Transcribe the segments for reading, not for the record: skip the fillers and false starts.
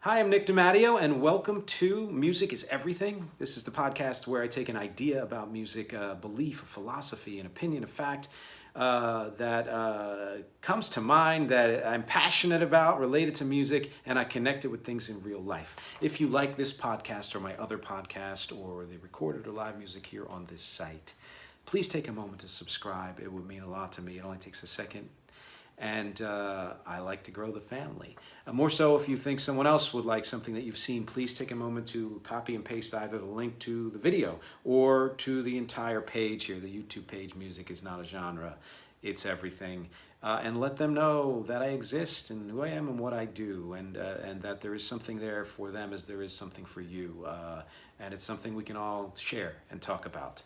Hi, I'm Nick DiMatteo, and welcome to Music is Everything. This is the podcast where I take an idea about music, a belief, a philosophy, an opinion, a fact that comes to mind that I'm passionate about, related to music, and I connect it with things in real life. If you like this podcast or my other podcast or the recorded or live music here on this site, please take a moment to subscribe. It would mean a lot to me. It only takes a second. And I like to grow the family. More so, if you think someone else would like something that you've seen, please take a moment to copy and paste either the link to the video or to the entire page here, the YouTube page, Music is Not a Genre, It's Everything. And let them know that I exist and who I am and what I do, and that there is something there for them as there is something for you. And it's something we can all share and talk about.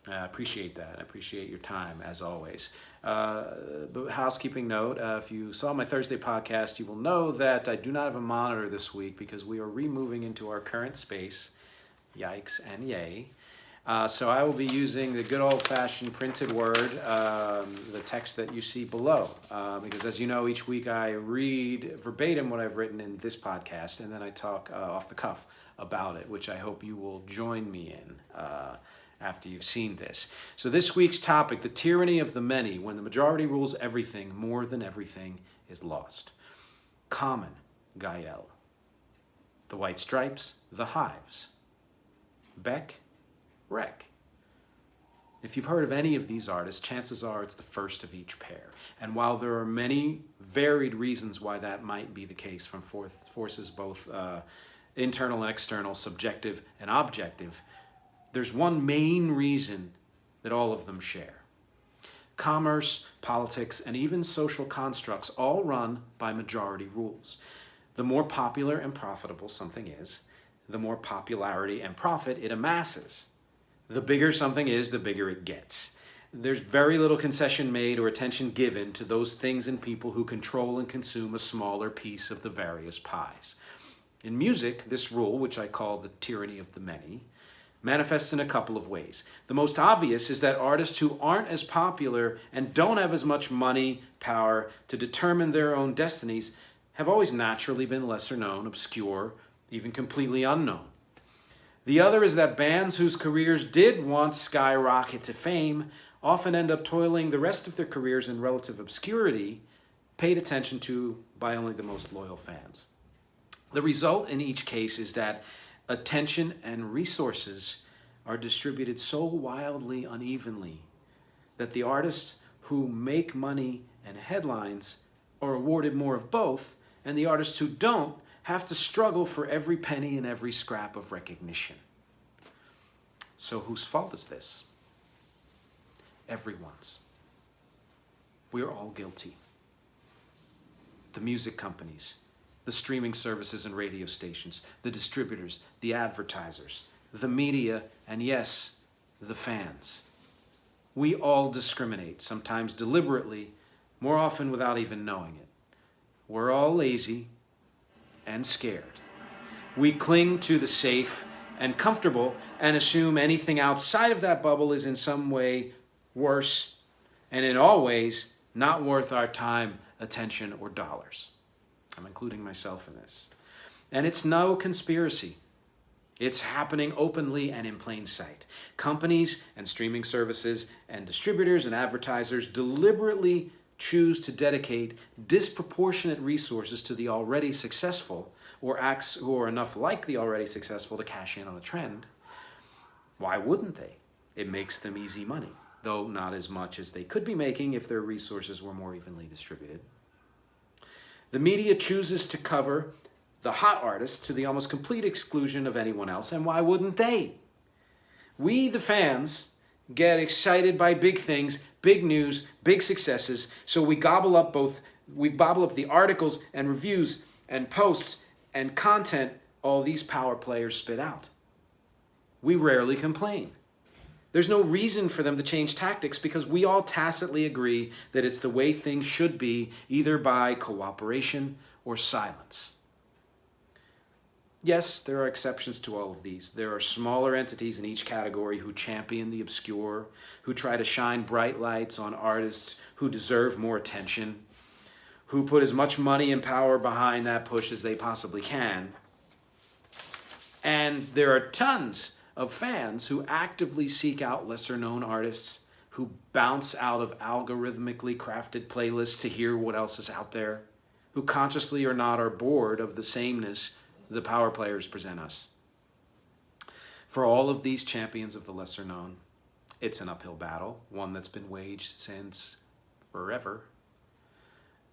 I appreciate that. I appreciate your time, as always. But housekeeping note, if you saw my Thursday podcast, you will know that I do not have a monitor this week because we are removing into our current space. Yikes and yay. So I will be using the good old-fashioned printed word, the text that you see below. Because as you know, each week I read verbatim what I've written in this podcast, and then I talk off the cuff about it, which I hope you will join me in after you've seen this. So this week's topic, the tyranny of the many, when the majority rules everything, more than everything is lost. Common, Gael. The White Stripes, the Hives. Beck, Wreck. If you've heard of any of these artists, chances are it's the first of each pair. And while there are many varied reasons why that might be the case, from forces both internal and external, subjective and objective, there's one main reason that all of them share. Commerce, politics, and even social constructs all run by majority rules. The more popular and profitable something is, the more popularity and profit it amasses. The bigger something is, the bigger it gets. There's very little concession made or attention given to those things and people who control and consume a smaller piece of the various pies. In music, this rule, which I call the tyranny of the many, manifests in a couple of ways. The most obvious is that artists who aren't as popular and don't have as much money, power to determine their own destinies have always naturally been lesser known, obscure, even completely unknown. The other is that bands whose careers did once skyrocket to fame often end up toiling the rest of their careers in relative obscurity, paid attention to by only the most loyal fans. The result in each case is that attention and resources are distributed so wildly unevenly that the artists who make money and headlines are awarded more of both, and the artists who don't have to struggle for every penny and every scrap of recognition. So whose fault is this? Everyone's. We're all guilty. The music companies, the streaming services and radio stations, the distributors, the advertisers, the media, and yes, the fans. We all discriminate, sometimes deliberately, more often without even knowing it. We're all lazy and scared. We cling to the safe and comfortable and assume anything outside of that bubble is in some way worse and in all ways not worth our time, attention, or dollars. I'm including myself in this. And it's no conspiracy. It's happening openly and in plain sight. Companies and streaming services and distributors and advertisers deliberately choose to dedicate disproportionate resources to the already successful, or acts who are enough like the already successful to cash in on a trend. Why wouldn't they? It makes them easy money, though not as much as they could be making if their resources were more evenly distributed. The media chooses to cover the hot artists to the almost complete exclusion of anyone else, and why wouldn't they? We, the fans, get excited by big things, big news, big successes, so we gobble up the articles and reviews and posts and content all these power players spit out. We rarely complain. There's no reason for them to change tactics because we all tacitly agree that it's the way things should be, either by cooperation or silence. Yes, there are exceptions to all of these. There are smaller entities in each category who champion the obscure, who try to shine bright lights on artists who deserve more attention, who put as much money and power behind that push as they possibly can. And there are tons of fans who actively seek out lesser-known artists, who bounce out of algorithmically crafted playlists to hear what else is out there, who consciously or not are bored of the sameness the power players present us. For all of these champions of the lesser known, it's an uphill battle, one that's been waged since forever.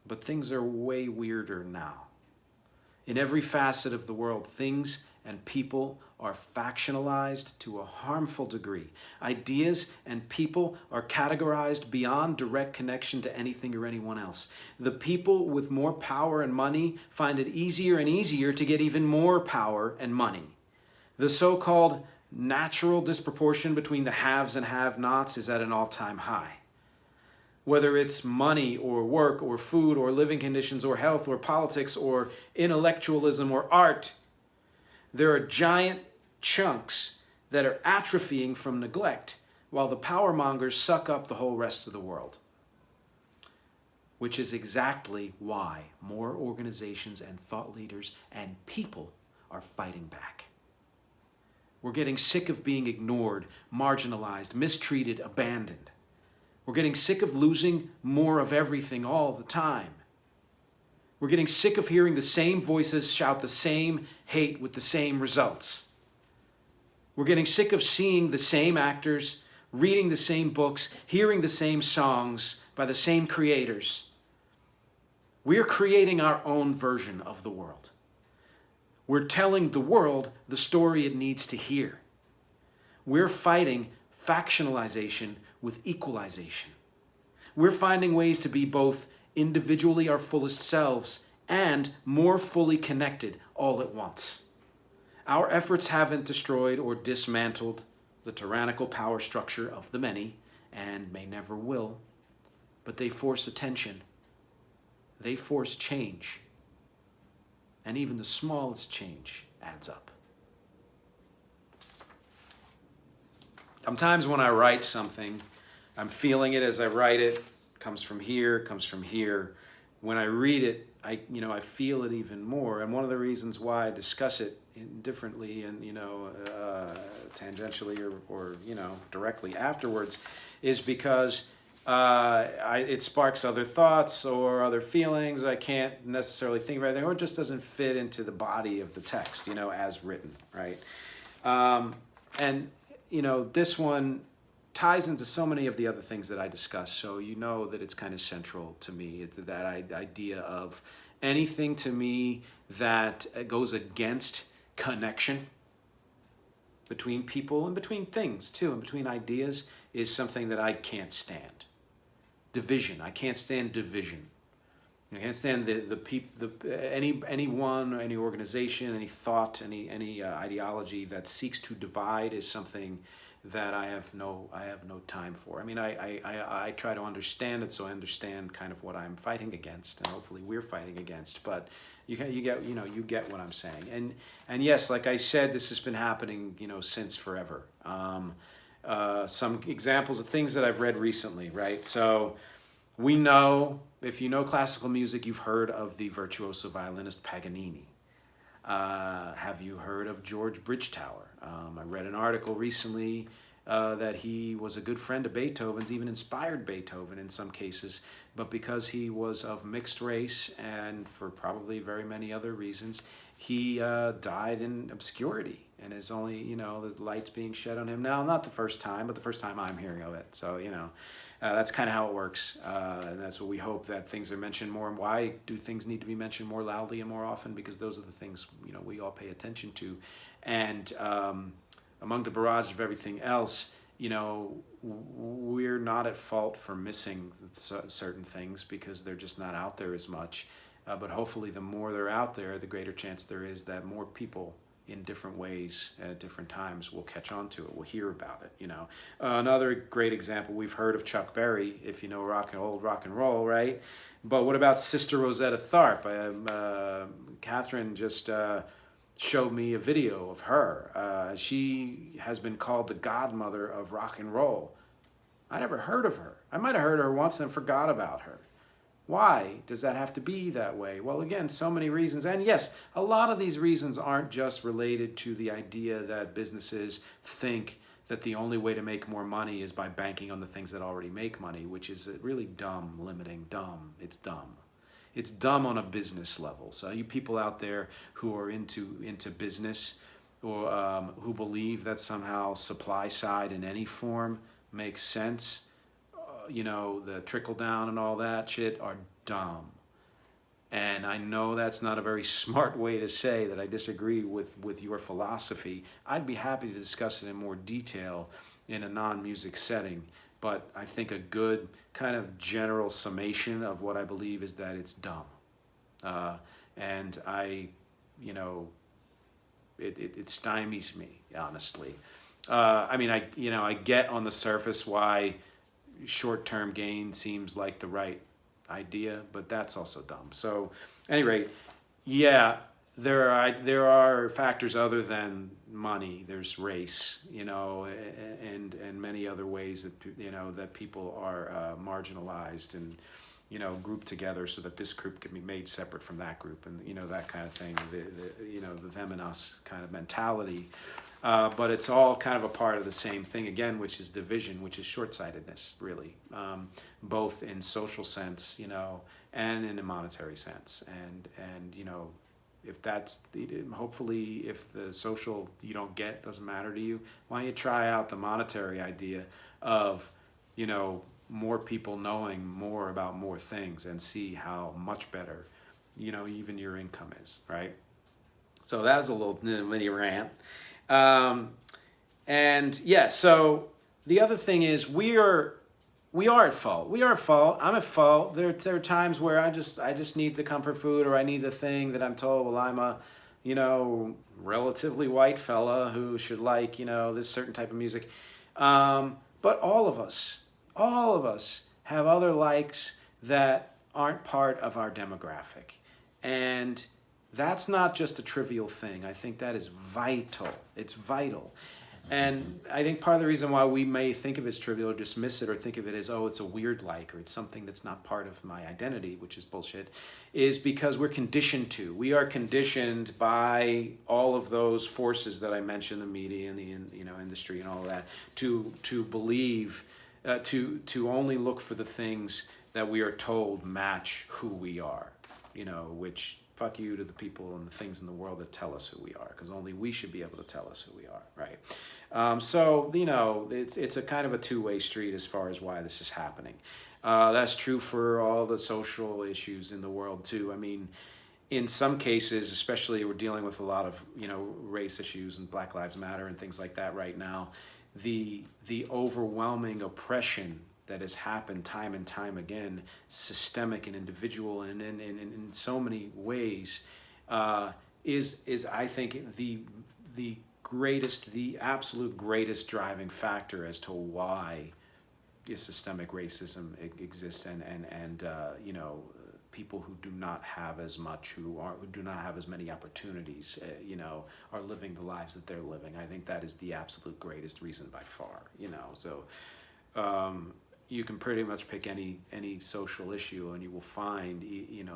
But things are way weirder now. In every facet of the world, things and people are factionalized to a harmful degree. Ideas and people are categorized beyond direct connection to anything or anyone else. The people with more power and money find it easier and easier to get even more power and money. The so-called natural disproportion between the haves and have-nots is at an all-time high. Whether it's money or work or food or living conditions or health or politics or intellectualism or art, there are giant chunks that are atrophying from neglect while the power mongers suck up the whole rest of the world. Which is exactly why more organizations and thought leaders and people are fighting back. We're getting sick of being ignored, marginalized, mistreated, abandoned. We're getting sick of losing more of everything all the time. We're getting sick of hearing the same voices shout the same hate with the same results. We're getting sick of seeing the same actors, reading the same books, hearing the same songs by the same creators. We're creating our own version of the world. We're telling the world the story it needs to hear. We're fighting factionalization with equalization. We're finding ways to be both individually our fullest selves and more fully connected all at once. Our efforts haven't destroyed or dismantled the tyrannical power structure of the many, and may never will, but they force attention. They force change. And even the smallest change adds up. Sometimes when I write something, I'm feeling it as I write it. Comes from here, comes from here. When I read it, I feel it even more. And one of the reasons why I discuss it differently and tangentially or directly afterwards is because it sparks other thoughts or other feelings I can't necessarily think of anything, or it just doesn't fit into the body of the text, as written, right? This one ties into so many of the other things that I discuss, so that it's kind of central to me. It's that idea of anything to me that goes against connection between people and between things too, and between ideas is something that I can't stand. Division. I can't stand division. I can't stand anyone or any organization, any thought, any ideology that seeks to divide is something that I have no time for. I mean, I try to understand it, so I understand kind of what I'm fighting against, and hopefully we're fighting against. But you get what I'm saying. And yes, like I said, this has been happening since forever. Some examples of things that I've read recently, right? So we know, if you know classical music, you've heard of the virtuoso violinist Paganini. Have you heard of George Bridgetower? I read an article recently that he was a good friend of Beethoven's, even inspired Beethoven in some cases, but because he was of mixed race and for probably very many other reasons, he died in obscurity and is only, the light's being shed on him now. Not the first time, but the first time I'm hearing of it. So, that's kind of how it works. And that's what we hope, that things are mentioned more. And why do things need to be mentioned more loudly and more often? Because those are the things, we all pay attention to. And among the barrage of everything else, we're not at fault for missing certain things because they're just not out there as much. But hopefully the more they're out there, the greater chance there is that more people in different ways at different times will catch on to it, will hear about it, Another great example, we've heard of Chuck Berry, if you know old rock and roll, right? But what about Sister Rosetta Tharpe? Catherine just showed me a video of her. She has been called the godmother of rock and roll. I never heard of her. I might have heard her once and forgot about her. Why does that have to be that way? Well, again, so many reasons. And yes, a lot of these reasons aren't just related to the idea that businesses think that the only way to make more money is by banking on the things that already make money, which is really dumb, limiting, dumb. It's dumb. It's dumb on a business level. So you people out there who are into business or who believe that somehow supply side in any form makes sense, the trickle down and all that shit are dumb. And I know that's not a very smart way to say that I disagree with your philosophy. I'd be happy to discuss it in more detail in a non-music setting. But I think a good kind of general summation of what I believe is that it's dumb. And it stymies me, honestly. I get on the surface why short-term gain seems like the right idea, but that's also dumb. So, at any rate, yeah, there are factors other than money. There's race, and many other ways that that people are marginalized and grouped together so that this group can be made separate from that group, and that kind of thing. The them and us kind of mentality. But it's all kind of a part of the same thing again, which is division, which is short-sightedness, really, both in social sense, and in a monetary sense. And if that's hopefully if the social you don't get doesn't matter to you, why don't you try out the monetary idea of more people knowing more about more things and see how much better even your income is, right? So that was a little mini rant. And yeah, so the other thing is we are at fault. We are at fault. I'm at fault. There are times where I just need the comfort food, or I need the thing that I'm told, well, I'm a, relatively white fella who should like, this certain type of music. But all of us have other likes that aren't part of our demographic. And that's not just a trivial thing. I think that is vital. It's vital. And I think part of the reason why we may think of it as trivial or dismiss it or think of it as, oh, it's a weird like, or it's something that's not part of my identity, which is bullshit, is because we're conditioned to. We are conditioned by all of those forces that I mentioned, the media and the industry and all of that, to believe, to only look for the things that we are told match who we are, which fuck you to the people and the things in the world that tell us who we are, because only we should be able to tell us who we are, right? So it's a kind of a two-way street as far as why this is happening. That's true for all the social issues in the world too. I mean, in some cases, especially we're dealing with a lot of race issues and Black Lives Matter and things like that right now. The overwhelming oppression that has happened time and time again, systemic and individual, and in so many ways, is I think the absolute greatest driving factor as to why systemic racism exists, and people who do not have as much, who do not have as many opportunities, are living the lives that they're living. I think that is the absolute greatest reason by far. So. You can pretty much pick any social issue, and you will find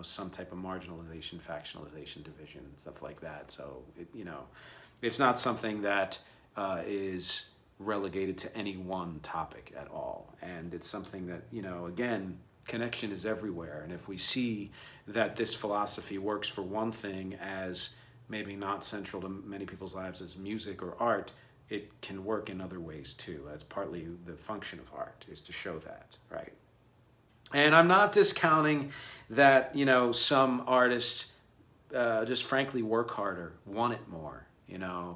some type of marginalization, factionalization, division, stuff like that. So it's not something that is relegated to any one topic at all, and it's something that again, connection is everywhere. And if we see that this philosophy works for one thing as maybe not central to many people's lives as music or art, it can work in other ways too. That's partly the function of art, is to show that, right? And I'm not discounting that, some artists just frankly work harder, want it more.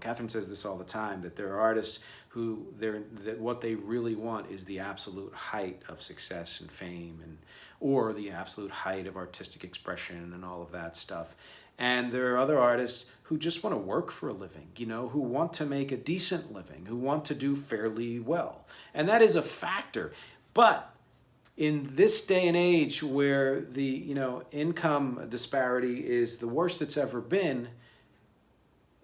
Catherine says this all the time, that there are artists who that what they really want is the absolute height of success and fame, or the absolute height of artistic expression and all of that stuff. And there are other artists who just want to work for a living, who want to make a decent living, who want to do fairly well. And that is a factor. But in this day and age where the, income disparity is the worst it's ever been,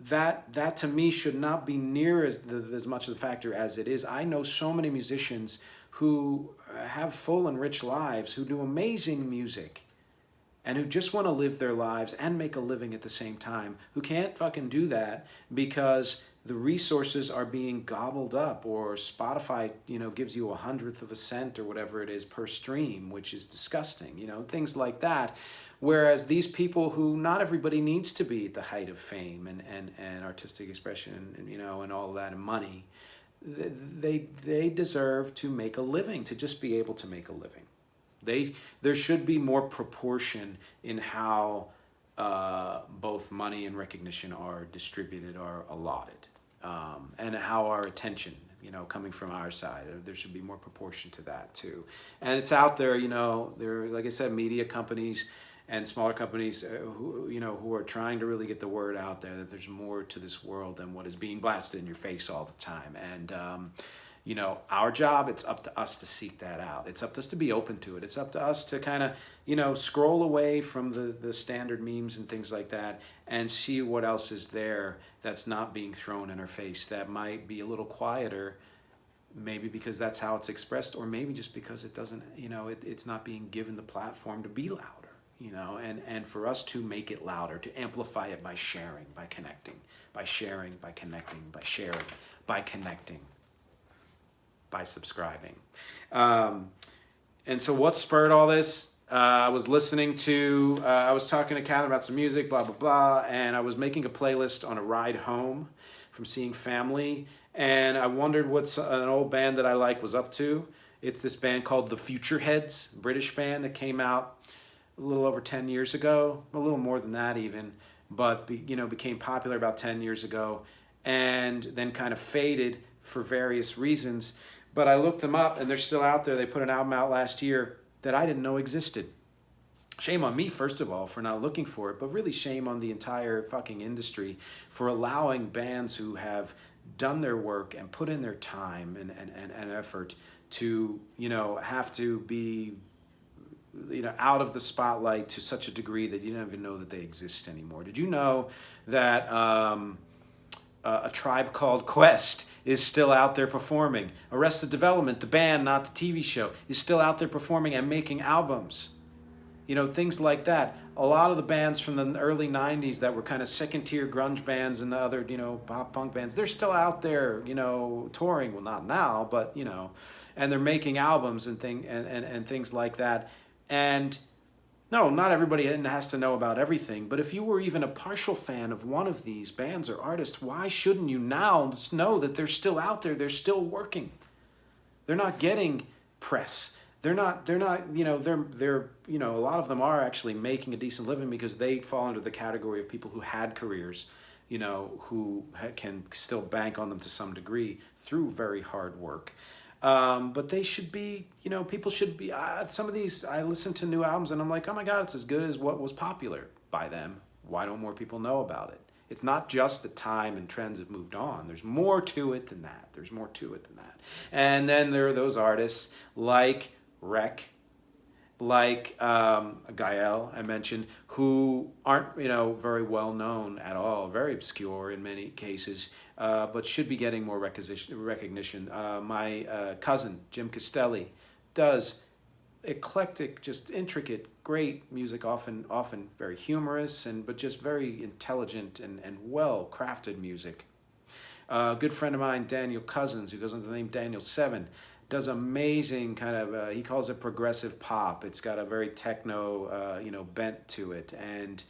that to me should not be near as much of a factor as it is. I know so many musicians who have full and rich lives, who do amazing music, and who just want to live their lives and make a living at the same time, who can't fucking do that because the resources are being gobbled up, or Spotify, gives you 1/100th of a cent or whatever it is per stream, which is disgusting, things like that. Whereas these people who, not everybody needs to be at the height of fame and artistic expression and all that and money, they deserve to make a living, to just be able to make a living. There should be more proportion in how both money and recognition are distributed, are allotted, and how our attention, coming from our side, there should be more proportion to that too. And it's out there, there, like I said, media companies and smaller companies who are trying to really get the word out there that there's more to this world than what is being blasted in your face all the time. And our job, it's up to us to seek that out. It's up to us to be open to it. It's up to us to kind of, scroll away from the standard memes and things like that and see what else is there that's not being thrown in our face, that might be a little quieter, maybe because that's how it's expressed, or maybe just because it doesn't, it's not being given the platform to be louder, and for us to make it louder, to amplify it by sharing, by connecting, by sharing, by connecting, by sharing, by connecting, by subscribing. And so what spurred all this? I was listening to, I was talking to Catherine about some music, blah, blah, blah, and I was making a playlist on a ride home from seeing family, and I wondered what an old band that I like was up to. It's this band called The Futureheads, British band that came out a little over 10 years ago, a little more than that even, but became popular about 10 years ago, and then kind of faded for various reasons. But I looked them up, and they're still out there. They put an album out last year that I didn't know existed. Shame on me, first of all, for not looking for it, but really shame on the entire fucking industry for allowing bands who have done their work and put in their time and effort to, have to be, out of the spotlight to such a degree that you don't even know that they exist anymore. Did you know that A Tribe Called Quest is still out there performing? Arrested Development, the band, not the TV show, is still out there performing and making albums. Things like that. A lot of the bands from the early 90s that were kind of second-tier grunge bands and the other, pop punk bands, they're still out there, touring. Well, not now, but, and they're making albums and things like that. And no, not everybody has to know about everything, but if you were even a partial fan of one of these bands or artists, why shouldn't you now know that they're still out there, they're still working? They're not getting press. They're not, they're a lot of them are actually making a decent living because they fall under the category of people who had careers, who can still bank on them to some degree through very hard work. But they should be, people should be, some of these, I listen to new albums and I'm like, oh my God, it's as good as what was popular by them. Why don't more people know about it? It's not just that time and trends have moved on. There's more to it than that. And then there are those artists like Rec, like Gael, I mentioned, who aren't, very well known at all, very obscure in many cases, but should be getting more recognition. My cousin, Jim Castelli, does eclectic, just intricate, great music, often very humorous, but just very intelligent and well-crafted music. A good friend of mine, Daniel Cousins, who goes under the name Daniel 7, does amazing kind of, he calls it progressive pop. It's got a very techno, bent to it. And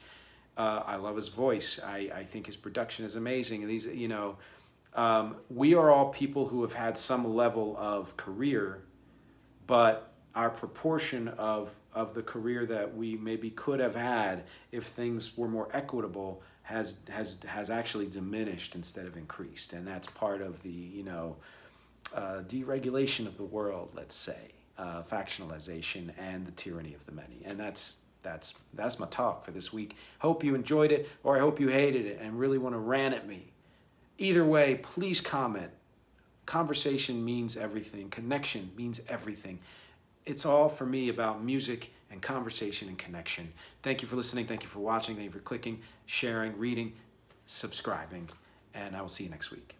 I love his voice. I think his production is amazing. And these, we are all people who have had some level of career, but our proportion of the career that we maybe could have had if things were more equitable has actually diminished instead of increased. And that's part of the, deregulation of the world, let's say, factionalization and the tyranny of the many. And that's my talk for this week. Hope you enjoyed it, or I hope you hated it and really want to rant at me. Either way, please comment. Conversation means everything. Connection means everything. It's all for me about music and conversation and connection. Thank you for listening. Thank you for watching. Thank you for clicking, sharing, reading, subscribing. And I will see you next week.